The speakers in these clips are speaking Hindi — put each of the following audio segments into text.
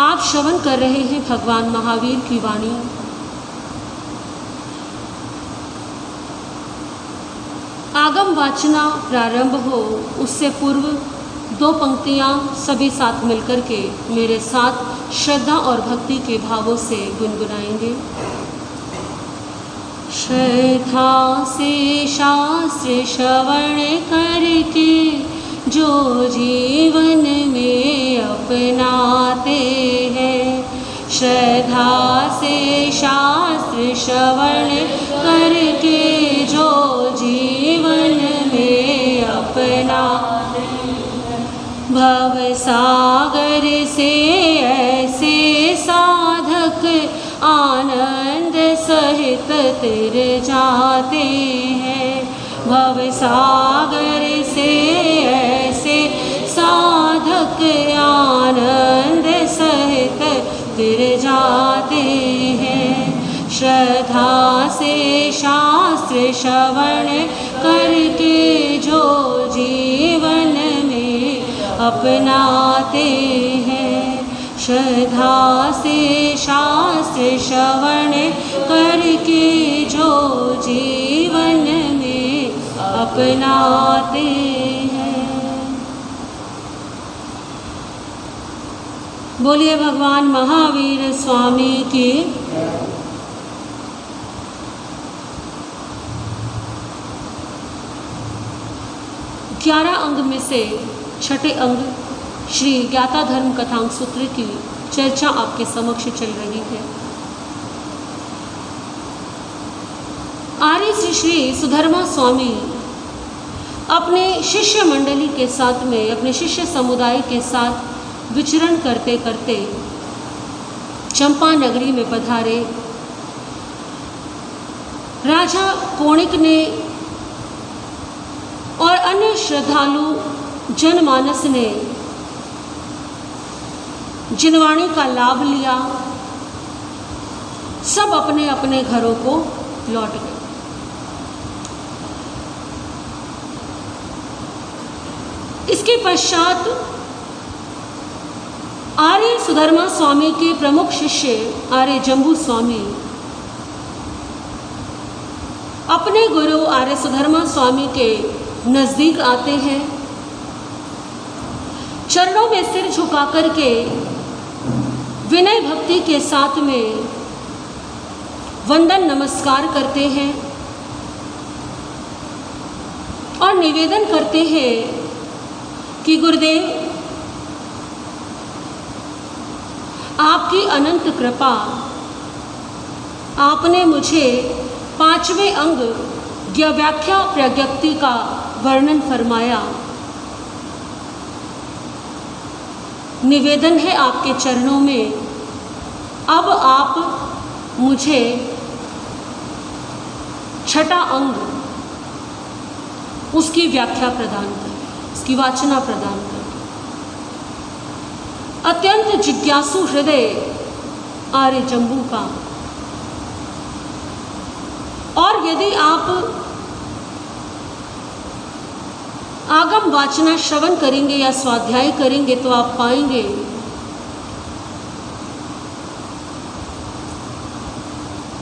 आप श्रवण कर रहे हैं भगवान महावीर की वाणी। आगम वाचना प्रारंभ हो उससे पूर्व दो पंक्तियां सभी साथ मिलकर के मेरे साथ श्रद्धा और भक्ति के भावों से गुनगुनाएंगे। श्रद्धा से शास्त्र श्रवण करके जो जीवन में अपनाते हैं, श्रद्धा से शास्त्र श्रवण करके जो जीवन में अपनाते हैं, भव सागर से ऐसे साधक आनंद सहित तर जाते हैं। भव सागर से ऐसे साधक आनंद सहित तर जाते हैं। श्रद्धा से शास्त्र श्रवण करके जो जीवन में अपनाते हैं, श्रद्धा से शास्त्र श्रवण करके जो जीवन में अपनाते हैं। बोलिए भगवान महावीर स्वामी की। ग्यारह अंग में से छठे अंग श्री ज्ञाता धर्म कथांग सूत्र की चर्चा आपके समक्ष चल रही है। आर्य श्री सुधर्मा स्वामी अपने शिष्य मंडली के साथ में, अपने शिष्य समुदाय के साथ विचरण करते करते चंपा नगरी में पधारे। राजा कोणिक ने और अन्य श्रद्धालु जनमानस ने जिनवाणी का लाभ लिया। सब अपने अपने घरों को लौट गए। इसके पश्चात आर्य सुधर्मा स्वामी के प्रमुख शिष्य आर्य जम्बू स्वामी अपने गुरु आर्य सुधर्मा स्वामी के नजदीक आते हैं। चरणों में सिर झुका करके विनय भक्ति के साथ में वंदन नमस्कार करते हैं और निवेदन करते हैं कि गुरुदेव, आपकी अनंत कृपा, आपने मुझे पांचवें अंग व्याख्या प्रज्ञप्ति का वर्णन फरमाया। निवेदन है आपके चरणों में, अब आप मुझे छठा अंग उसकी व्याख्या प्रदान करें, उसकी वाचना प्रदान करें। अत्यंत जिज्ञासु हृदय आर्य जम्बू का। और यदि आप आगम वाचना श्रवण करेंगे या स्वाध्याय करेंगे तो आप पाएंगे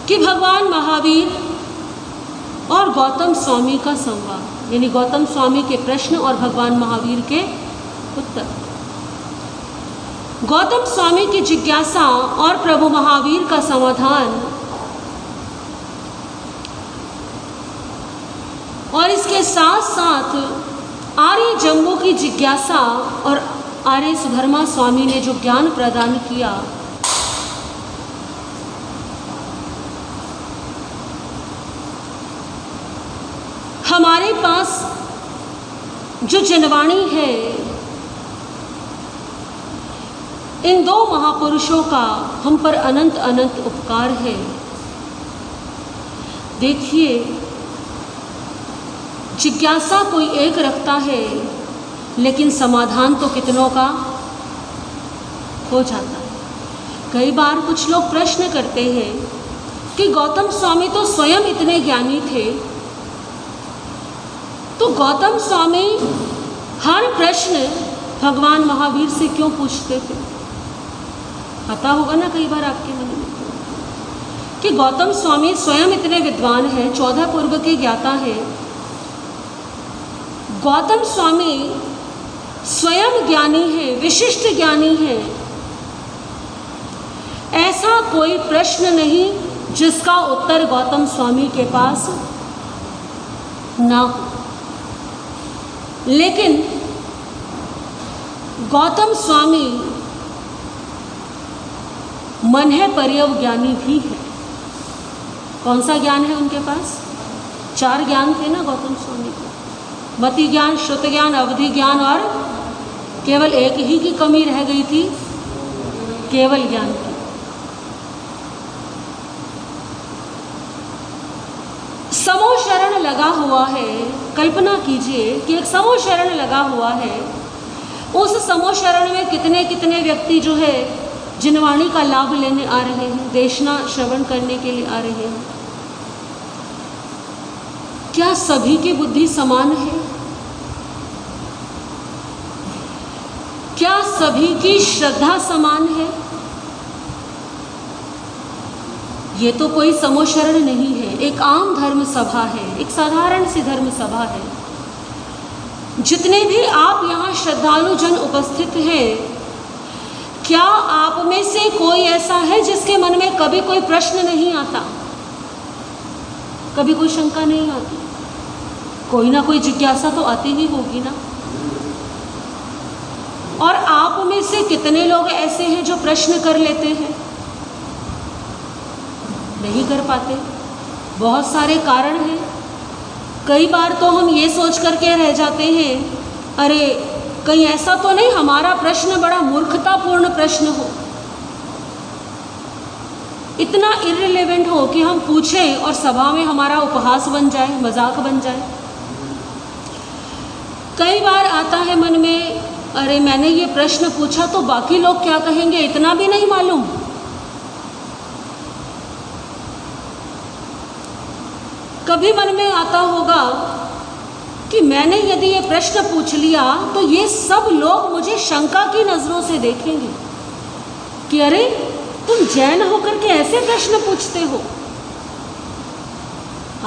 कि भगवान महावीर और गौतम स्वामी का संवाद, यानी गौतम स्वामी के प्रश्न और भगवान महावीर के उत्तर, गौतम स्वामी की जिज्ञासा और प्रभु महावीर का समाधान, और इसके साथ साथ आर्य जम्बू की जिज्ञासा और आर्य सुधर्मा स्वामी ने जो ज्ञान प्रदान किया, हमारे पास जो जनवाणी है, इन दो महापुरुषों का हम पर अनंत अनंत उपकार है। देखिए, जिज्ञासा कोई एक रखता है, लेकिन समाधान तो कितनों का हो जाता है। कई बार कुछ लोग प्रश्न करते हैं कि गौतम स्वामी तो स्वयं इतने ज्ञानी थे, तो गौतम स्वामी हर प्रश्न भगवान महावीर से क्यों पूछते थे? आता होगा ना कई बार आपके मन में कि गौतम स्वामी स्वयं इतने विद्वान हैं, 14 पूर्व के ज्ञाता हैं। गौतम स्वामी स्वयं ज्ञानी है, विशिष्ट ज्ञानी है। ऐसा कोई प्रश्न नहीं जिसका उत्तर गौतम स्वामी के पास ना हो। लेकिन गौतम स्वामी मन है पर्यवज्ञानी भी है। कौन सा ज्ञान है उनके पास? 4 ज्ञान थे ना गौतम स्वामी को, मति ज्ञान, श्रुत ज्ञान, अवधि ज्ञान और केवल एक ही की कमी रह गई थी, केवल ज्ञान की। समो शरण लगा हुआ है। कल्पना कीजिए कि एक समो शरण लगा हुआ है। उस समो शरण में कितने कितने व्यक्ति जो है जिनवाणी का लाभ लेने आ रहे हैं, देशना श्रवण करने के लिए आ रहे हैं। क्या सभी की बुद्धि समान है? क्या सभी की श्रद्धा समान है? ये तो कोई समोशरण नहीं है, एक आम धर्म सभा है, एक साधारण सी धर्म सभा है। जितने भी आप यहाँ श्रद्धालु जन उपस्थित हैं, क्या आप में से कोई ऐसा है जिसके मन में कभी कोई प्रश्न नहीं आता, कभी कोई शंका नहीं आती? कोई ना कोई जिज्ञासा तो आती ही होगी ना। और आप में से कितने लोग ऐसे हैं जो प्रश्न कर लेते हैं? नहीं कर पाते। बहुत सारे कारण हैं। कई बार तो हम ये सोच करके रह जाते हैं, अरे कहीं ऐसा तो नहीं हमारा प्रश्न बड़ा मूर्खतापूर्ण प्रश्न हो, इतना इर्रिलेवेंट हो कि हम पूछें और सभा में हमारा उपहास बन जाए, मजाक बन जाए। कई बार आता है मन में, अरे मैंने ये प्रश्न पूछा तो बाकी लोग क्या कहेंगे, इतना भी नहीं मालूम। कभी मन में आता होगा कि मैंने यदि ये प्रश्न पूछ लिया तो ये सब लोग मुझे शंका की नज़रों से देखेंगे कि अरे तुम जैन होकर के ऐसे प्रश्न पूछते हो।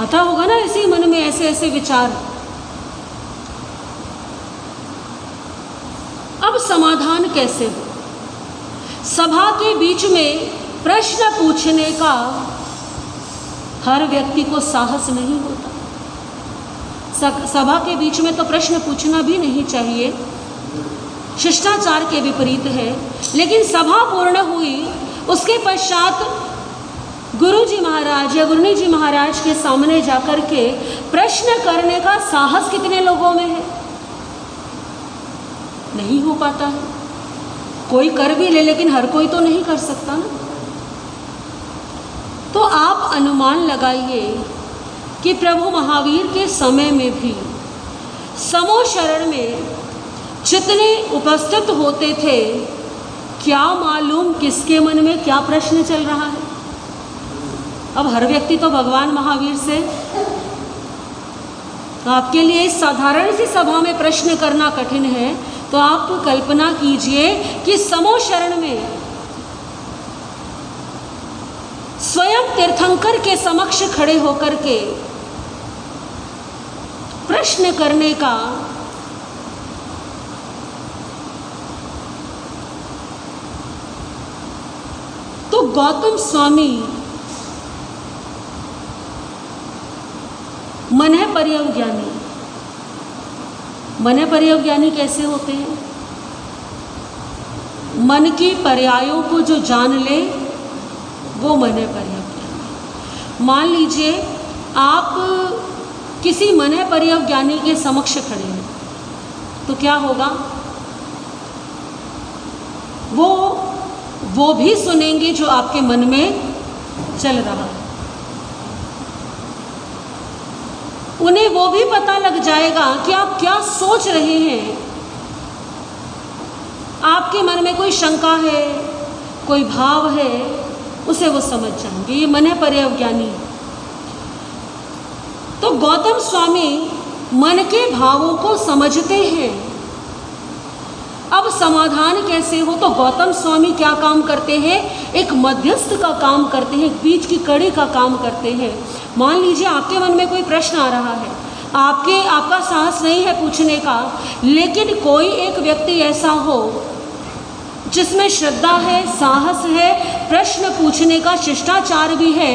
आता होगा ना इसी मन में ऐसे ऐसे विचार। अब समाधान कैसे हो? सभा के बीच में प्रश्न पूछने का हर व्यक्ति को साहस नहीं होता। सभा के बीच में तो प्रश्न पूछना भी नहीं चाहिए, शिष्टाचार के विपरीत है। लेकिन सभा पूर्ण हुई, उसके पश्चात गुरु जी महाराज या गुरुनी जी महाराज के सामने जाकर के प्रश्न करने का साहस कितने लोगों में है? नहीं हो पाता है। कोई कर भी ले, लेकिन हर कोई तो नहीं कर सकता ना। तो आप अनुमान लगाइए कि प्रभु महावीर के समय में भी समो शरण में जितने उपस्थित होते थे, क्या मालूम किसके मन में क्या प्रश्न चल रहा है। अब हर व्यक्ति तो भगवान महावीर से, आपके लिए इस साधारण सी सभा में प्रश्न करना कठिन है, तो आप कल्पना कीजिए कि समो शरण में स्वयं तीर्थंकर के समक्ष खड़े होकर के प्रश्न करने का तो गौतम स्वामी मन है पर्यवज्ञानी। मन है पर्यवज्ञानी कैसे होते हैं? मन की पर्यायों को जो जान ले वो मन है पर्यवज्ञानी। मान लीजिए आप किसी मन है पर्यवज्ञानी के समक्ष खड़े हैं, तो क्या होगा? वो भी सुनेंगे जो आपके मन में चल रहा है। उन्हें वो भी पता लग जाएगा कि आप क्या सोच रहे हैं। आपके मन में कोई शंका है, कोई भाव है, उसे वो समझ जाएंगे। ये मन है पर्यवज्ञानी। तो गौतम स्वामी मन के भावों को समझते हैं। अब समाधान कैसे हो? तो गौतम स्वामी क्या काम करते हैं? एक मध्यस्थ का काम करते हैं, एक बीच की कड़ी का काम करते हैं। मान लीजिए आपके मन में कोई प्रश्न आ रहा है, आपका साहस नहीं है पूछने का, लेकिन कोई एक व्यक्ति ऐसा हो जिसमें श्रद्धा है, साहस है, प्रश्न पूछने का शिष्टाचार भी है,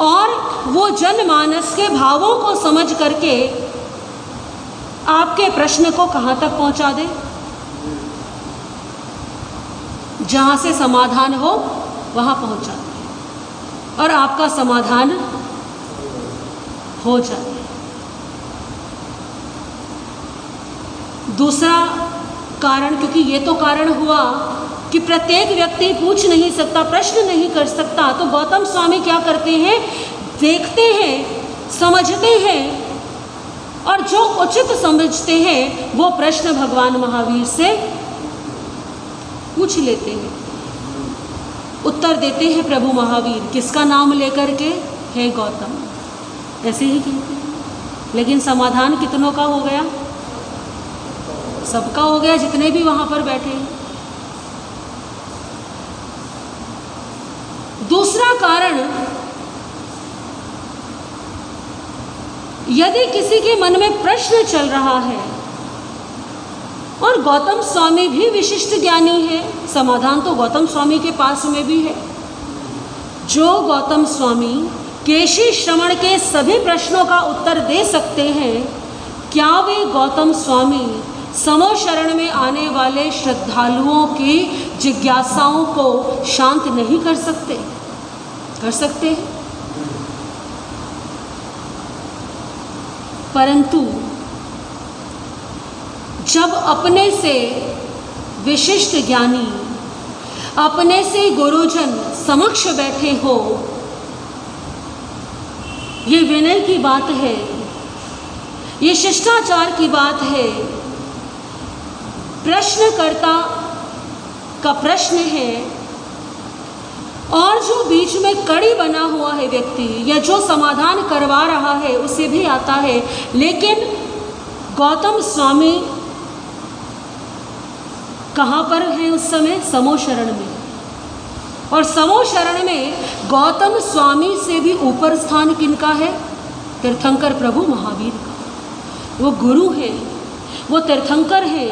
और वो जनमानस के भावों को समझ करके आपके प्रश्न को कहाँ तक पहुँचा दे? जहाँ से समाधान हो वहाँ पहुँचा दे और आपका समाधान हो जाए। दूसरा कारण, क्योंकि ये तो कारण हुआ कि प्रत्येक व्यक्ति पूछ नहीं सकता, प्रश्न नहीं कर सकता, तो गौतम स्वामी क्या करते हैं? देखते हैं, समझते हैं, और जो उचित समझते हैं वो प्रश्न भगवान महावीर से पूछ लेते हैं। उत्तर देते हैं प्रभु महावीर, किसका नाम लेकर के? हे गौतम, ऐसे ही कहते हैं। लेकिन समाधान कितनों का हो गया? सबका हो गया, जितने भी वहाँ पर बैठे हैं। दूसरा कारण, यदि किसी के मन में प्रश्न चल रहा है और गौतम स्वामी भी विशिष्ट ज्ञानी है, समाधान तो गौतम स्वामी के पास में भी है। जो गौतम स्वामी केशी श्रवण के सभी प्रश्नों का उत्तर दे सकते हैं, क्या वे गौतम स्वामी समो शरण में आने वाले श्रद्धालुओं की जिज्ञासाओं को शांत नहीं कर सकते? कर सकते हैं, परंतु जब अपने से विशिष्ट ज्ञानी, अपने से गुरुजन समक्ष बैठे हो, ये विनय की बात है, ये शिष्टाचार की बात है। प्रश्नकर्ता का प्रश्न है और जो बीच में कड़ी बना हुआ है व्यक्ति, या जो समाधान करवा रहा है, उसे भी आता है। लेकिन गौतम स्वामी कहाँ पर हैं उस समय? समो शरण में। और समो शरण में गौतम स्वामी से भी ऊपर स्थान किनका है? तीर्थंकर प्रभु महावीर का। वो गुरु है, वो तीर्थंकर है,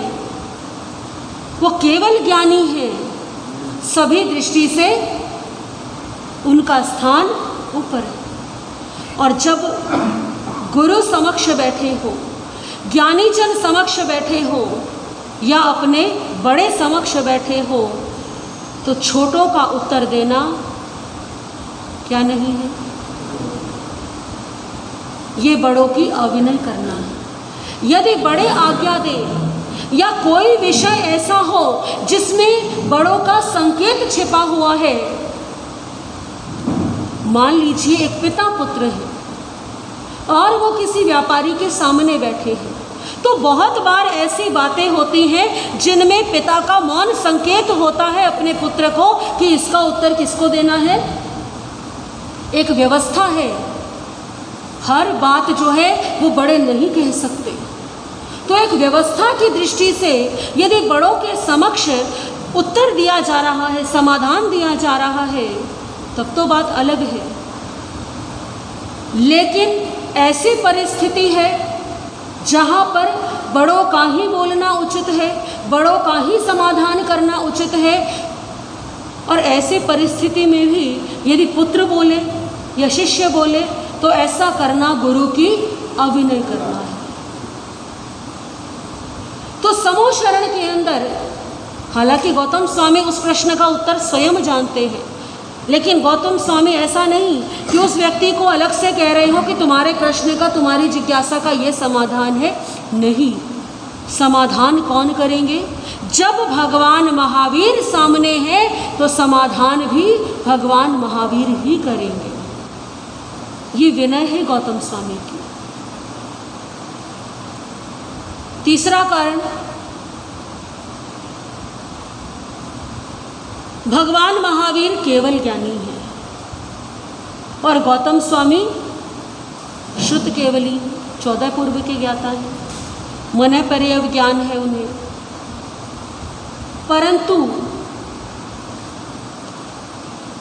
वो केवल ज्ञानी है, सभी दृष्टि से उनका स्थान ऊपर है। और जब गुरु समक्ष बैठे हो, ज्ञानी जन समक्ष बैठे हो, या अपने बड़े समक्ष बैठे हो, तो छोटों का उत्तर देना क्या नहीं है? ये बड़ों की अविनय करना है। यदि बड़े आज्ञा दें या कोई विषय ऐसा हो जिसमें बड़ों का संकेत छिपा हुआ है, मान लीजिए एक पिता पुत्र है और वो किसी व्यापारी के सामने बैठे हैं, तो बहुत बार ऐसी बातें होती हैं जिनमें पिता का मौन संकेत होता है अपने पुत्र को कि इसका उत्तर किसको देना है। एक व्यवस्था है, हर बात जो है वो बड़े नहीं कह सकते। तो एक व्यवस्था की दृष्टि से यदि बड़ों के समक्ष उत्तर दिया जा रहा है, समाधान दिया जा रहा है, तब तो बात अलग है। लेकिन ऐसी परिस्थिति है जहाँ पर बड़ों का ही बोलना उचित है, बड़ों का ही समाधान करना उचित है, और ऐसी परिस्थिति में भी यदि पुत्र बोले या शिष्य बोले तो ऐसा करना गुरु की अविनय करना है। तो समो शरण के अंदर, हालांकि गौतम स्वामी उस प्रश्न का उत्तर स्वयं जानते हैं, लेकिन गौतम स्वामी ऐसा नहीं कि उस व्यक्ति को अलग से कह रहे हो कि तुम्हारे प्रश्न का, तुम्हारी जिज्ञासा का ये समाधान है। नहीं, समाधान कौन करेंगे? जब भगवान महावीर सामने हैं तो समाधान भी भगवान महावीर ही करेंगे। ये विनय है गौतम स्वामी की। तीसरा कारण, भगवान महावीर केवल ज्ञानी है और गौतम स्वामी शुद्ध केवली 14 पूर्व के ज्ञाता है, मन पर्यव ज्ञान है उन्हें। परंतु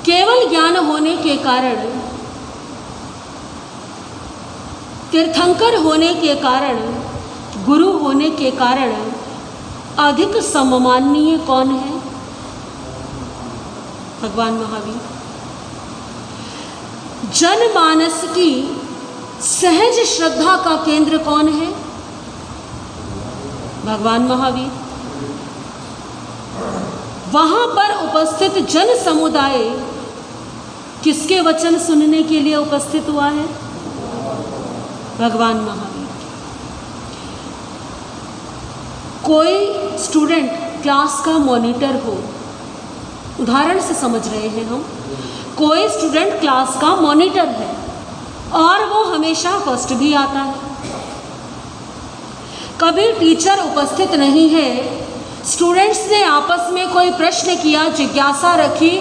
केवल ज्ञान होने के कारण, तीर्थंकर होने के कारण, गुरु होने के कारण अधिक सम्माननीय कौन है? भगवान महावीर। जनमानस की सहज श्रद्धा का केंद्र कौन है? भगवान महावीर। वहां पर उपस्थित जन समुदाय किसके वचन सुनने के लिए उपस्थित हुआ है? भगवान महावीर। कोई स्टूडेंट क्लास का मॉनिटर हो, उदाहरण से समझ रहे हैं हम, कोई स्टूडेंट क्लास का मॉनिटर है और वो हमेशा फर्स्ट भी आता है। कभी टीचर उपस्थित नहीं है, स्टूडेंट्स ने आपस में कोई प्रश्न किया, जिज्ञासा रखी,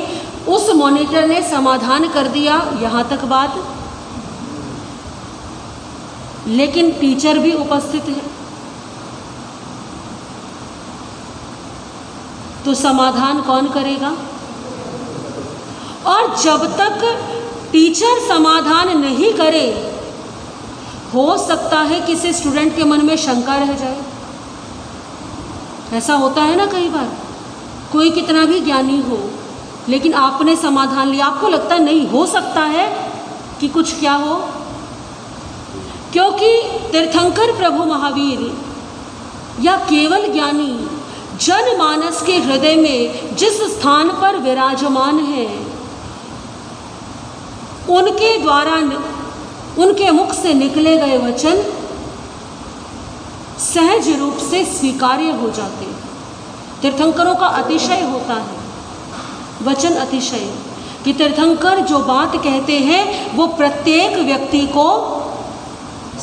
उस मॉनिटर ने समाधान कर दिया, यहाँ तक बात। लेकिन टीचर भी उपस्थित है तो समाधान कौन करेगा? और जब तक टीचर समाधान नहीं करे, हो सकता है किसी स्टूडेंट के मन में शंका रह जाए। ऐसा होता है ना कई बार, कोई कितना भी ज्ञानी हो लेकिन आपने समाधान लिया, आपको लगता नहीं, हो सकता है कि कुछ क्या हो, क्योंकि तीर्थंकर प्रभु महावीर या केवल ज्ञानी जनमानस के हृदय में जिस स्थान पर विराजमान है, उनके द्वारा, उनके मुख से निकले गए वचन सहज रूप से स्वीकार्य हो जाते हैं। तीर्थंकरों का अतिशय होता है, वचन अतिशय, कि तीर्थंकर जो बात कहते हैं वो प्रत्येक व्यक्ति को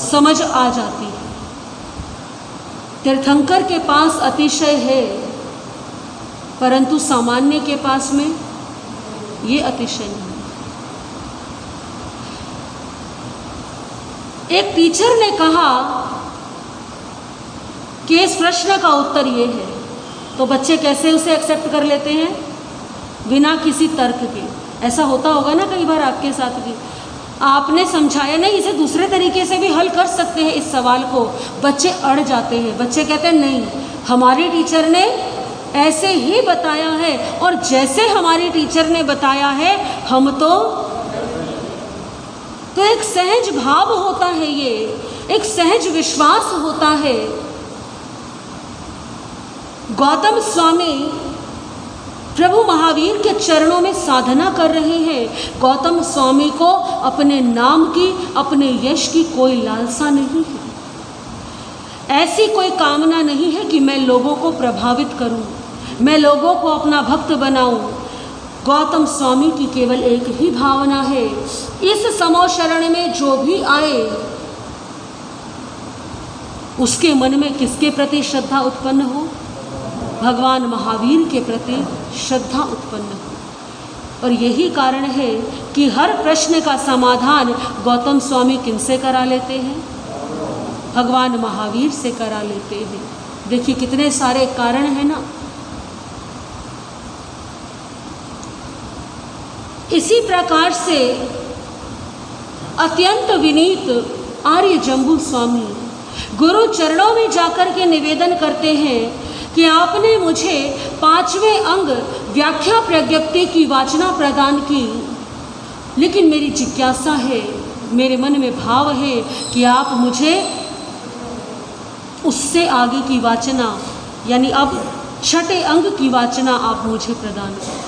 समझ आ जाती है। तीर्थंकर के पास अतिशय है, परंतु सामान्य के पास में ये अतिशय नहीं। एक टीचर ने कहा कि इस प्रश्न का उत्तर ये है, तो बच्चे कैसे उसे एक्सेप्ट कर लेते हैं? बिना किसी तर्क के। ऐसा होता होगा ना कई बार आपके साथ भी, आपने समझाया नहीं, इसे दूसरे तरीके से भी हल कर सकते हैं इस सवाल को, बच्चे अड़ जाते हैं। बच्चे कहते हैं नहीं, हमारी टीचर ने ऐसे ही बताया है और जैसे हमारी टीचर ने बताया है हम तो एक सहज भाव होता है, ये एक सहज विश्वास होता है। गौतम स्वामी प्रभु महावीर के चरणों में साधना कर रहे हैं। गौतम स्वामी को अपने नाम की, अपने यश की कोई लालसा नहीं है। ऐसी कोई कामना नहीं है कि मैं लोगों को प्रभावित करूं, मैं लोगों को अपना भक्त बनाऊं। गौतम स्वामी की केवल एक ही भावना है, इस समो शरण में जो भी आए उसके मन में किसके प्रति श्रद्धा उत्पन्न हो? भगवान महावीर के प्रति श्रद्धा उत्पन्न हो। और यही कारण है कि हर प्रश्न का समाधान गौतम स्वामी किनसे करा लेते हैं? भगवान महावीर से करा लेते हैं। देखिए कितने सारे कारण हैं ना। इसी प्रकार से अत्यंत विनीत आर्य जम्बू स्वामी गुरु चरणों में जाकर के निवेदन करते हैं कि आपने मुझे 5वें अंग व्याख्या प्रज्ञप्ति की वाचना प्रदान की, लेकिन मेरी जिज्ञासा है, मेरे मन में भाव है कि आप मुझे उससे आगे की वाचना, यानी अब 6ठे अंग की वाचना आप मुझे प्रदान करें।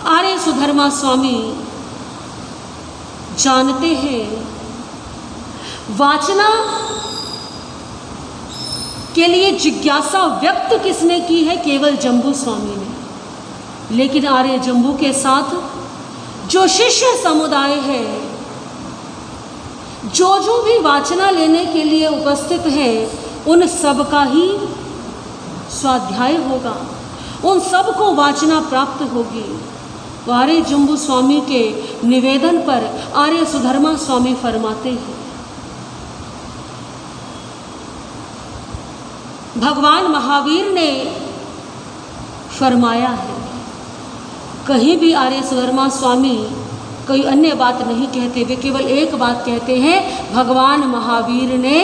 आर्य सुधर्मा स्वामी जानते हैं वाचना के लिए जिज्ञासा व्यक्त किसने की है? केवल जम्बू स्वामी ने। लेकिन आर्य जम्बू के साथ जो शिष्य समुदाय है, जो भी वाचना लेने के लिए उपस्थित है, उन सब का ही स्वाध्याय होगा, उन सब को वाचना प्राप्त होगी। तो आर्य जम्बू स्वामी के निवेदन पर आर्य सुधर्मा स्वामी फरमाते हैं, भगवान महावीर ने फरमाया है। कहीं भी आर्य सुधर्मा स्वामी कोई अन्य बात नहीं कहते, वे केवल एक बात कहते हैं, भगवान महावीर ने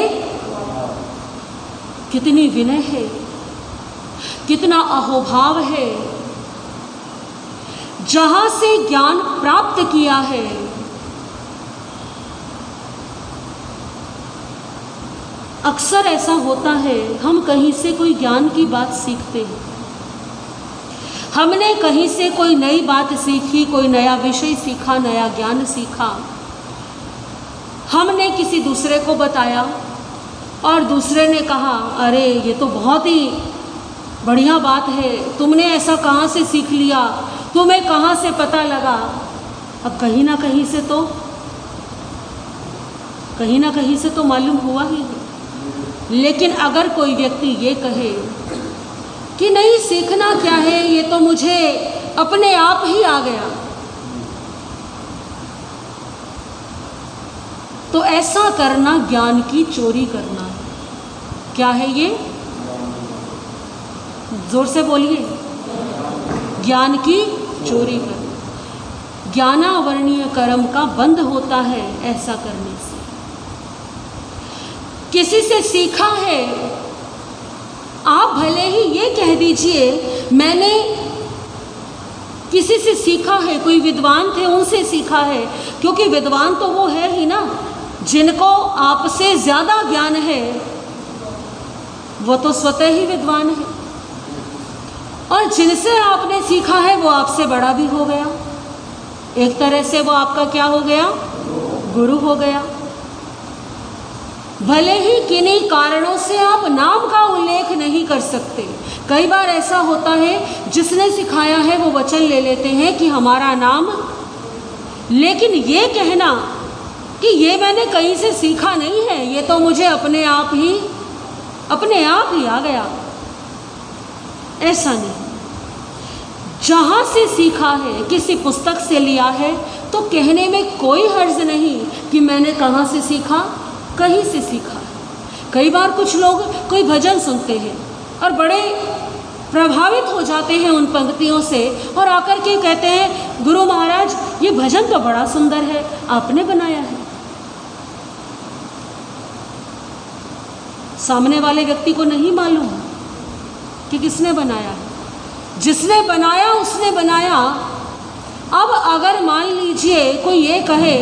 कितनी विनय है, कितना अहोभाव है, जहां से ज्ञान प्राप्त किया है अक्सर ऐसा होता है, हम कहीं से कोई ज्ञान की बात सीखते हैं, हमने कहीं से कोई नई बात सीखी, कोई नया विषय सीखा, नया ज्ञान सीखा, हमने किसी दूसरे को बताया और दूसरे ने कहा, अरे ये तो बहुत ही बढ़िया बात है, तुमने ऐसा कहाँ से सीख लिया, तुम्हें कहाँ से पता लगा। अब कहीं ना कहीं से तो मालूम हुआ ही है। लेकिन अगर कोई व्यक्ति ये कहे कि नहीं सीखना क्या है, ये तो मुझे अपने आप ही आ गया, तो ऐसा करना ज्ञान की चोरी करना है। क्या है ये? जोर से बोलिए। ज्ञान की चोरी करना। ज्ञानावर्णीय कर्म का बंध होता है ऐसा करने से। किसी से सीखा है, आप भले ही ये कह दीजिए मैंने किसी से सीखा है, कोई विद्वान थे उनसे सीखा है, क्योंकि विद्वान तो वो है ही ना जिनको आपसे ज़्यादा ज्ञान है, वो तो स्वतः ही विद्वान है। और जिनसे आपने सीखा है वो आपसे बड़ा भी हो गया, एक तरह से वो आपका क्या हो गया? गुरु हो गया। भले ही किन्हीं कारणों से आप नाम का उल्लेख नहीं कर सकते। कई बार ऐसा होता है जिसने सिखाया है वो वचन ले लेते हैं कि हमारा नाम, लेकिन ये कहना कि ये मैंने कहीं से सीखा नहीं है, ये तो मुझे अपने आप ही आ गया, ऐसा नहीं। जहाँ से सीखा है, किसी पुस्तक से लिया है, तो कहने में कोई हर्ज नहीं कि मैंने कहाँ से सीखा, कहीं से सीखा। कई बार कुछ लोग कोई भजन सुनते हैं और बड़े प्रभावित हो जाते हैं उन पंक्तियों से और आकर के कहते हैं, गुरु महाराज ये भजन तो बड़ा सुंदर है, आपने बनाया है। सामने वाले व्यक्ति को नहीं मालूम कि किसने बनाया है। जिसने बनाया उसने बनाया। अब अगर मान लीजिए कोई ये कहे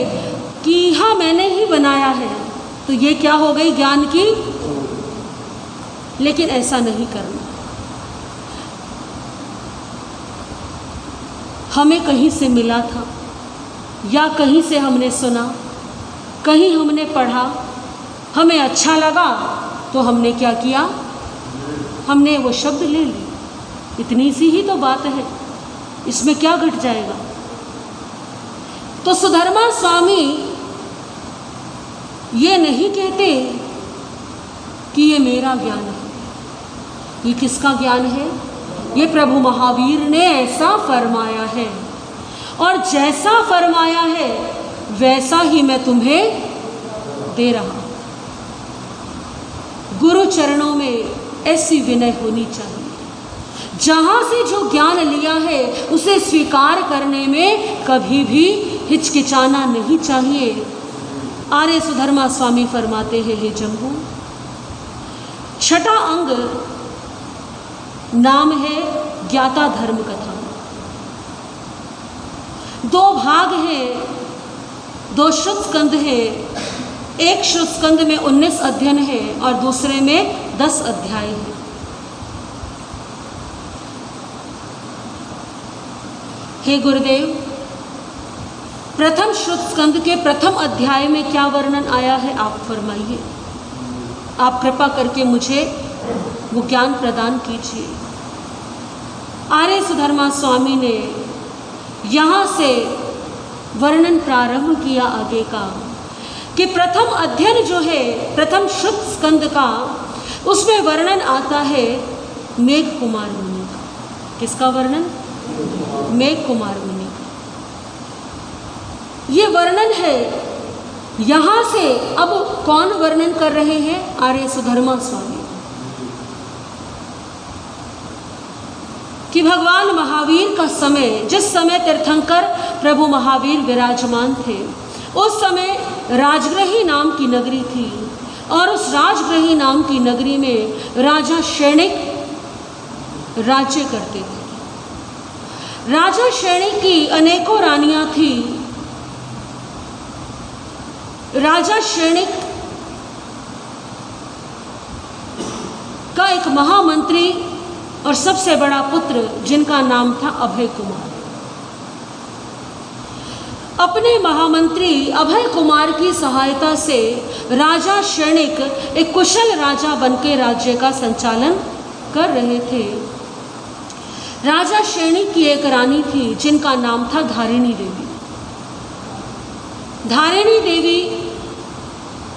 कि हाँ मैंने ही बनाया है, तो ये क्या हो गई? ज्ञान की। लेकिन ऐसा नहीं करना। हमें कहीं से मिला था या कहीं से हमने सुना, कहीं हमने पढ़ा, हमें अच्छा लगा तो हमने क्या किया? हमने वो शब्द ले लिए। इतनी सी ही तो बात है, इसमें क्या घट जाएगा? तो सुधर्मा स्वामी ये नहीं कहते कि ये मेरा ज्ञान है। ये किसका ज्ञान है? ये प्रभु महावीर ने ऐसा फरमाया है और जैसा फरमाया है वैसा ही मैं तुम्हें दे रहा हूं। गुरु चरणों में ऐसी विनय होनी चाहिए। जहाँ से जो ज्ञान लिया है उसे स्वीकार करने में कभी भी हिचकिचाना नहीं चाहिए। आर्य सुधर्मा स्वामी फरमाते हैं, हे जम्बू, छठा अंग नाम है ज्ञाता धर्म कथा। 2 भाग हैं, 2 श्रुत स्कंद है। एक श्रुत स्कंद में 19 अध्ययन है और दूसरे में 10 अध्याय है। हे गुरुदेव, प्रथम श्रुत स्कंद के प्रथम अध्याय में क्या वर्णन आया है आप फरमाइए। आप कृपा करके मुझे वो ज्ञान प्रदान कीजिए। आर्य सुधर्मा स्वामी ने यहाँ से वर्णन प्रारंभ किया आगे का कि प्रथम अध्ययन जो है प्रथम श्रुत स्कंद का, उसमें वर्णन आता है मेघ कुमार मुनि का। किसका वर्णन? मेघ कुमार मुनि का ये वर्णन है। यहाँ से अब कौन वर्णन कर रहे हैं? आर्य सुधर्मा स्वामी। कि भगवान महावीर का समय, जिस समय तीर्थंकर प्रभु महावीर विराजमान थे, उस समय राजगृही नाम की नगरी थी और उस राजगृही नाम की नगरी में राजा शैणिक राज्य करते थे। राजा शैणिक की अनेकों रानियां थी। राजा शैणिक का एक महामंत्री और सबसे बड़ा पुत्र जिनका नाम था अभय कुमार, अपने महामंत्री अभय कुमार की सहायता से राजा शैणिक एक कुशल राजा बनके राज्य का संचालन कर रहे थे। राजा शैणिक की एक रानी थी जिनका नाम था धारिणी देवी। धारिणी देवी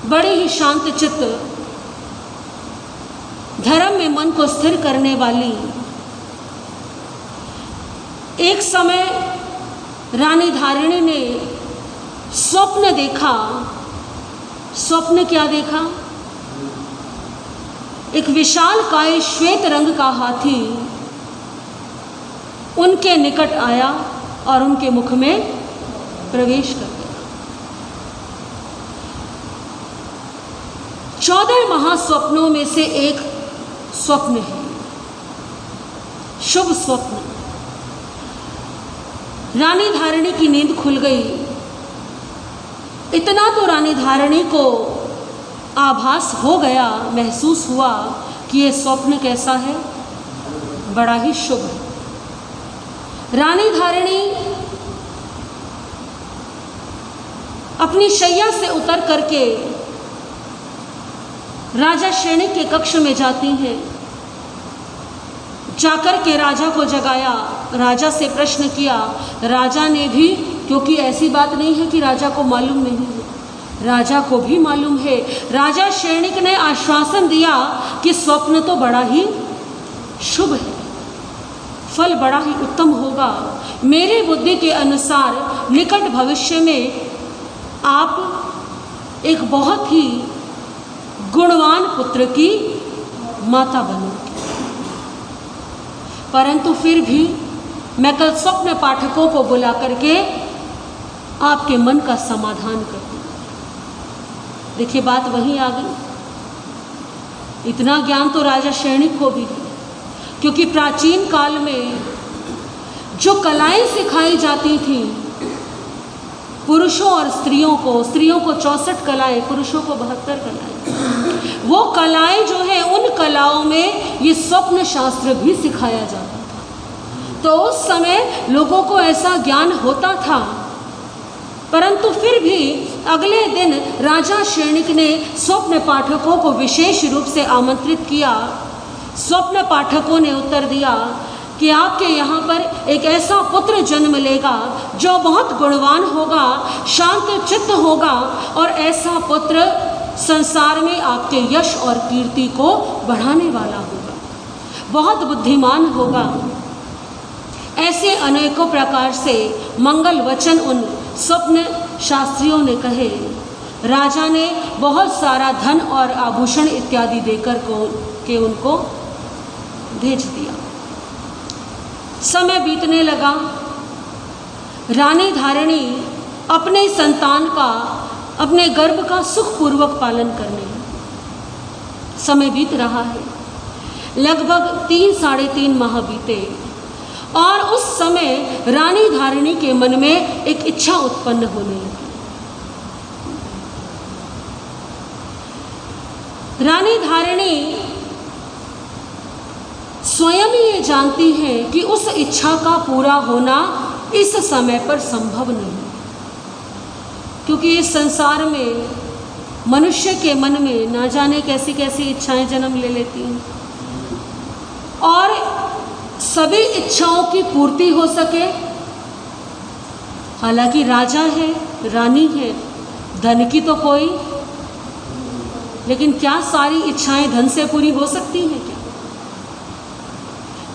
बड़े ही शांत चित्त, धर्म में मन को स्थिर करने वाली। एक समय रानी धारिणी ने स्वप्न देखा। स्वप्न क्या देखा? एक विशालकाय श्वेत रंग का हाथी उनके निकट आया और उनके मुख में प्रवेश कर गया। 14 महास्वप्नों में से एक स्वप्न है, शुभ स्वप्न। रानी धारिणी की नींद खुल गई। इतना तो रानी धारिणी को आभास हो गया, महसूस हुआ कि ये स्वप्न कैसा है, बड़ा ही शुभ है। रानी धारिणी अपनी शैया से उतर करके राजा शैणिक के कक्ष में जाती हैं। जाकर के राजा को जगाया, राजा से प्रश्न किया। राजा ने भी, क्योंकि ऐसी बात नहीं है कि राजा को मालूम नहीं है, राजा को भी मालूम है। राजा शैणिक ने आश्वासन दिया कि स्वप्न तो बड़ा ही शुभ है, फल बड़ा ही उत्तम होगा। मेरे बुद्धि के अनुसार निकट भविष्य में आप एक बहुत ही गुणवान पुत्र की माता बनोगे। परंतु फिर भी मैं कल स्वप्न पाठकों को बुला करके आपके मन का समाधान कर दूंगा। देखिए बात वहीं आ गई। इतना ज्ञान तो राजा शैणिक को भी है, क्योंकि प्राचीन काल में जो कलाएं सिखाई जाती थी पुरुषों और स्त्रियों को 64 कलाएं, पुरुषों को 72 कलाएं, वो कलाएं जो है उन कलाओं में ये स्वप्न शास्त्र भी सिखाया जाता था। तो उस समय लोगों को ऐसा ज्ञान होता था। परंतु फिर भी अगले दिन राजा शैणिक ने स्वप्न पाठकों को विशेष रूप से आमंत्रित किया। स्वप्न पाठकों ने उत्तर दिया कि आपके यहाँ पर एक ऐसा पुत्र जन्म लेगा जो बहुत गुणवान होगा, शांत चित्त होगा, और ऐसा पुत्र संसार में आपके यश और कीर्ति को बढ़ाने वाला होगा, बहुत बुद्धिमान होगा। ऐसे अनेकों प्रकार से मंगल वचन उन स्वप्न शास्त्रियों ने कहे। राजा ने बहुत सारा धन और आभूषण इत्यादि देकर के उनको भेज दिया। समय बीतने लगा। रानी धारिणी अपने संतान का, अपने गर्भ का सुखपूर्वक पालन करने लगी। समय बीत रहा है, लगभग 3-3.5 माह बीते और उस समय रानी धारिणी के मन में एक इच्छा उत्पन्न होने लगी। रानी धारिणी स्वयं ये जानती है कि उस इच्छा का पूरा होना इस समय पर संभव नहीं, क्योंकि इस संसार में मनुष्य के मन में ना जाने कैसी कैसी इच्छाएं जन्म ले लेती हैं, और सभी इच्छाओं की पूर्ति हो सके। हालांकि राजा है, रानी है, धन की तो कोई, लेकिन क्या सारी इच्छाएं धन से पूरी हो सकती हैं क्या?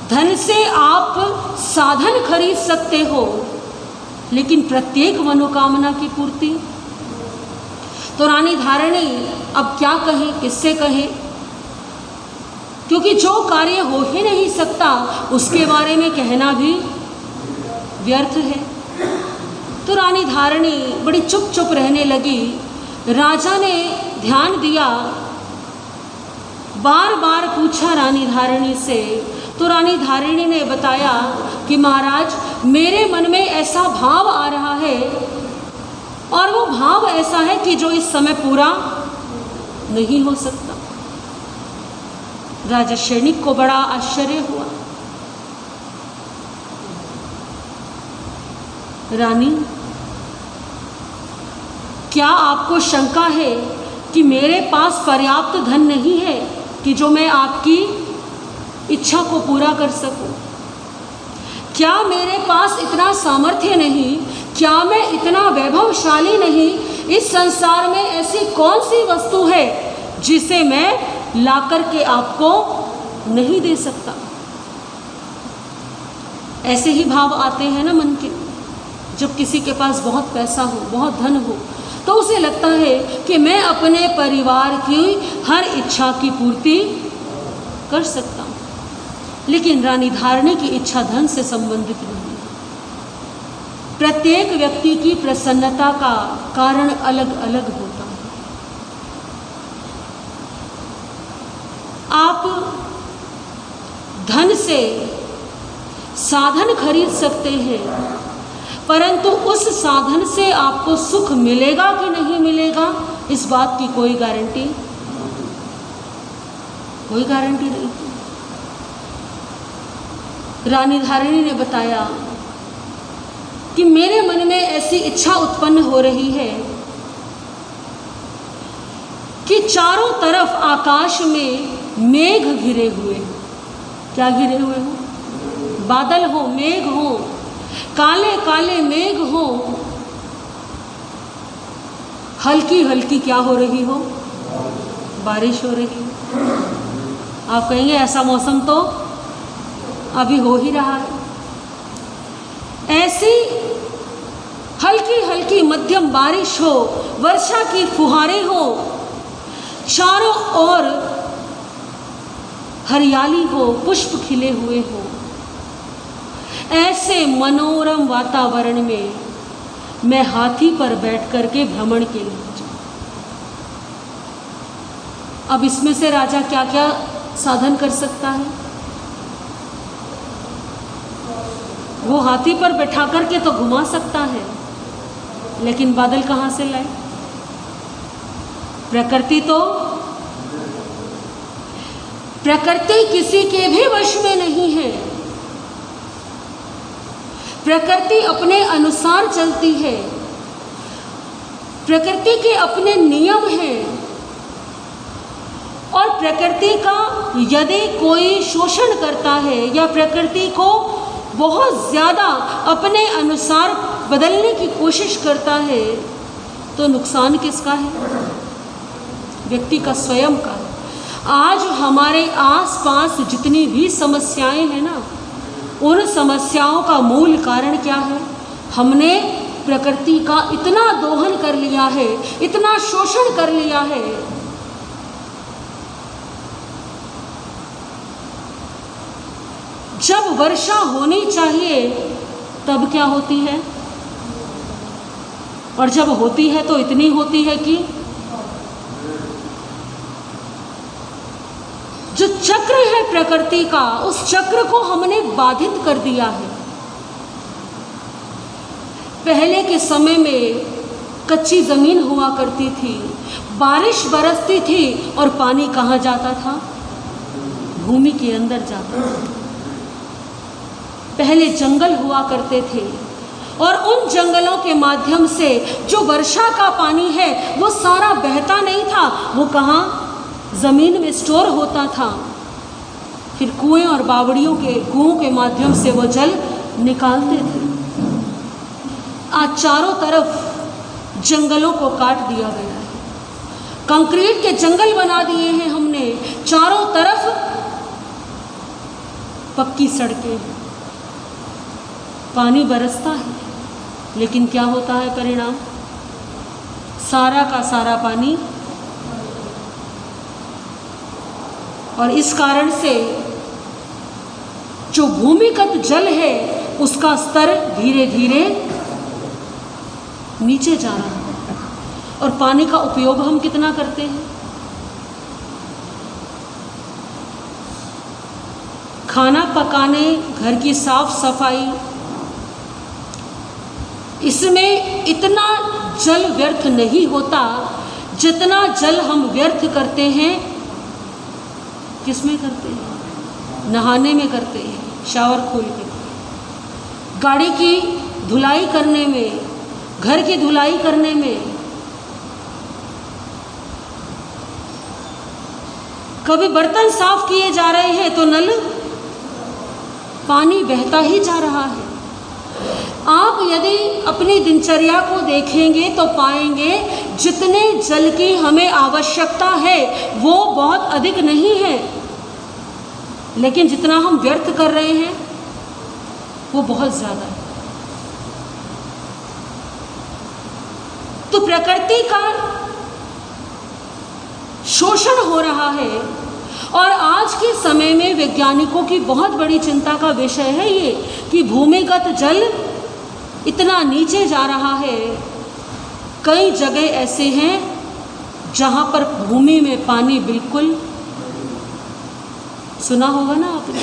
धन से आप साधन खरीद सकते हो, लेकिन प्रत्येक मनोकामना की पूर्ति। तो रानी धारिणी अब क्या कहे, किससे कहे? क्योंकि जो कार्य हो ही नहीं सकता उसके बारे में कहना भी व्यर्थ है। तो रानी धारणी बड़ी चुप चुप रहने लगी। राजा ने ध्यान दिया, बार बार पूछा रानी धारणी से, तो रानी धारणी ने बताया कि महाराज, मेरे मन में ऐसा भाव आ रहा है, और वो भाव ऐसा है कि जो इस समय पूरा नहीं हो सकता। राजा शैनिक को बड़ा आश्चर्य हुआ। रानी, क्या आपको शंका है कि मेरे पास पर्याप्त धन नहीं है कि जो मैं आपकी इच्छा को पूरा कर सकूं? क्या मेरे पास इतना सामर्थ्य नहीं? क्या मैं इतना वैभवशाली नहीं? इस संसार में ऐसी कौन सी वस्तु है जिसे मैं ला करके आपको नहीं दे सकता? ऐसे ही भाव आते हैं ना मन के। जब किसी के पास बहुत पैसा हो, बहुत धन हो, तो उसे लगता है कि मैं अपने परिवार की हर इच्छा की पूर्ति कर सकता हूँ। लेकिन रानी धारणी की इच्छा धन से संबंधित नहीं है। प्रत्येक व्यक्ति की प्रसन्नता का कारण अलग अलग होता है। आप धन से साधन खरीद सकते हैं, परंतु उस साधन से आपको सुख मिलेगा कि नहीं मिलेगा, इस बात की कोई गारंटी नहीं। रानी धारणी ने बताया कि मेरे मन में ऐसी इच्छा उत्पन्न हो रही है कि चारों तरफ आकाश में मेघ घिरे हुए हो। क्या घिरे हुए हो? बादल हो, मेघ हो, काले काले मेघ हो, हल्की हल्की क्या हो रही हो? बारिश हो रही हो। आप कहेंगे ऐसा मौसम तो अभी हो ही रहा है। ऐसी हल्की हल्की मध्यम बारिश हो, वर्षा की फुहारें हो, चारों ओर हरियाली हो, पुष्प खिले हुए हो, ऐसे मनोरम वातावरण में मैं हाथी पर बैठ करके भ्रमण के लिए जाऊं। अब इसमें से राजा क्या क्या साधन कर सकता है? वो हाथी पर बैठा करके तो घुमा सकता है, लेकिन बादल कहाँ से लाए? प्रकृति किसी के भी वश में नहीं है। प्रकृति अपने अनुसार चलती है। प्रकृति के अपने नियम हैं, और प्रकृति का यदि कोई शोषण करता है या प्रकृति को बहुत ज़्यादा अपने अनुसार बदलने की कोशिश करता है, तो नुकसान किसका है? व्यक्ति का, स्वयं का। आज हमारे आसपास जितनी भी समस्याएं हैं ना, उन समस्याओं का मूल कारण क्या है? हमने प्रकृति का इतना दोहन कर लिया है, इतना शोषण कर लिया है। जब वर्षा होनी चाहिए तब क्या होती है, और जब होती है तो इतनी होती है कि जो चक्र है प्रकृति का, उस चक्र को हमने बाधित कर दिया है। पहले के समय में कच्ची जमीन हुआ करती थी, बारिश बरसती थी और पानी कहाँ जाता था? भूमि के अंदर जाता था। पहले जंगल हुआ करते थे, और उन जंगलों के माध्यम से जो वर्षा का पानी है वो सारा बहता नहीं था, वो कहाँ? ज़मीन में स्टोर होता था। फिर कुएं और बावड़ियों के कुओं के माध्यम से वो जल निकालते थे। आज चारों तरफ जंगलों को काट दिया गया है, कंक्रीट के जंगल बना दिए हैं हमने, चारों तरफ पक्की सड़कें हैं, पानी बरसता है, लेकिन क्या होता है परिणाम? सारा का सारा पानी और इस कारण से जो भूमिगत जल है उसका स्तर धीरे धीरे नीचे जा रहा है। और पानी का उपयोग हम कितना करते हैं? खाना पकाने, घर की साफ सफाई, इसमें इतना जल व्यर्थ नहीं होता जितना जल हम व्यर्थ करते हैं। किसमें करते हैं? नहाने में करते हैं, शावर खोल के, गाड़ी की धुलाई करने में, घर की धुलाई करने में। कभी बर्तन साफ किए जा रहे हैं तो नल पानी बहता ही जा रहा है। आप यदि अपनी दिनचर्या को देखेंगे तो पाएंगे जितने जल की हमें आवश्यकता है वो बहुत अधिक नहीं है, लेकिन जितना हम व्यर्थ कर रहे हैं वो बहुत ज़्यादा है। तो प्रकृति का शोषण हो रहा है और आज के समय में वैज्ञानिकों की बहुत बड़ी चिंता का विषय है ये कि भूमिगत जल इतना नीचे जा रहा है। कई जगह ऐसे हैं जहाँ पर भूमि में पानी बिल्कुल, सुना होगा ना आपने।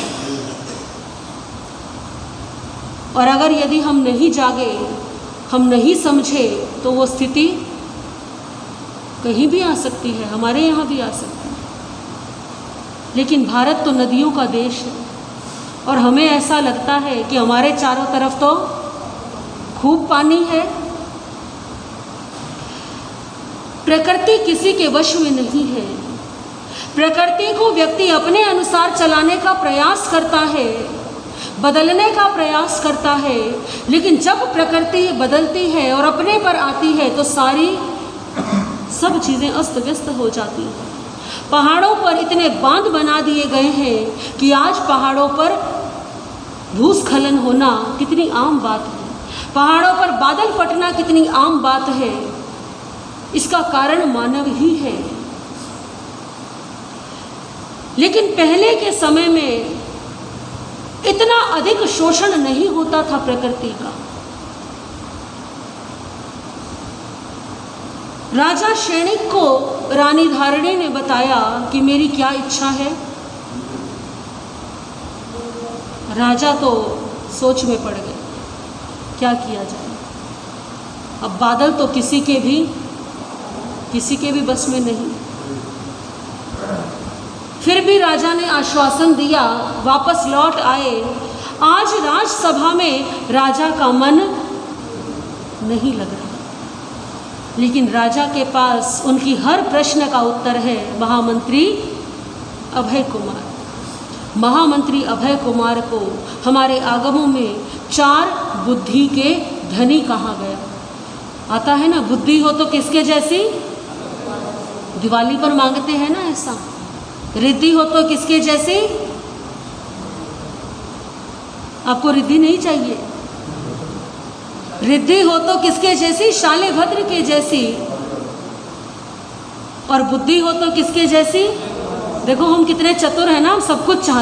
और अगर यदि हम नहीं जागे, हम नहीं समझे तो वो स्थिति कहीं भी आ सकती है, हमारे यहाँ भी आ सकती है। लेकिन भारत तो नदियों का देश है और हमें ऐसा लगता है कि हमारे चारों तरफ तो खूब पानी है। प्रकृति किसी के वश में नहीं है। प्रकृति को व्यक्ति अपने अनुसार चलाने का प्रयास करता है, बदलने का प्रयास करता है, लेकिन जब प्रकृति बदलती है और अपने पर आती है तो सब चीज़ें अस्त व्यस्त हो जाती हैं। पहाड़ों पर इतने बांध बना दिए गए हैं कि आज पहाड़ों पर भूस्खलन होना कितनी आम बात है, पहाड़ों पर बादल फटना कितनी आम बात है। इसका कारण मानव ही है। लेकिन पहले के समय में इतना अधिक शोषण नहीं होता था प्रकृति का। राजा शैणिक को रानी धारिणी ने बताया कि मेरी क्या इच्छा है। राजा तो सोच में पड़ गए, क्या किया जाए। अब बादल तो किसी के भी बस में नहीं। फिर भी राजा ने आश्वासन दिया, वापस लौट आए। आज राजसभा में राजा का मन नहीं लग रहा, लेकिन राजा के पास उनकी हर प्रश्न का उत्तर है। महामंत्री अभय कुमार, महामंत्री अभय कुमार को हमारे आगमों में 4 बुद्धि के धनी कहा गया। आता है ना, बुद्धि हो तो किसके जैसी, दिवाली पर मांगते हैं ना ऐसा। रिद्धि हो तो किसके जैसी, आपको रिद्धि नहीं चाहिए, रिद्धि हो तो किसके जैसी, शालिभद्र के जैसी। और बुद्धि हो तो किसके जैसी। देखो हम कितने चतुर हैं ना, हम सब कुछ चाहते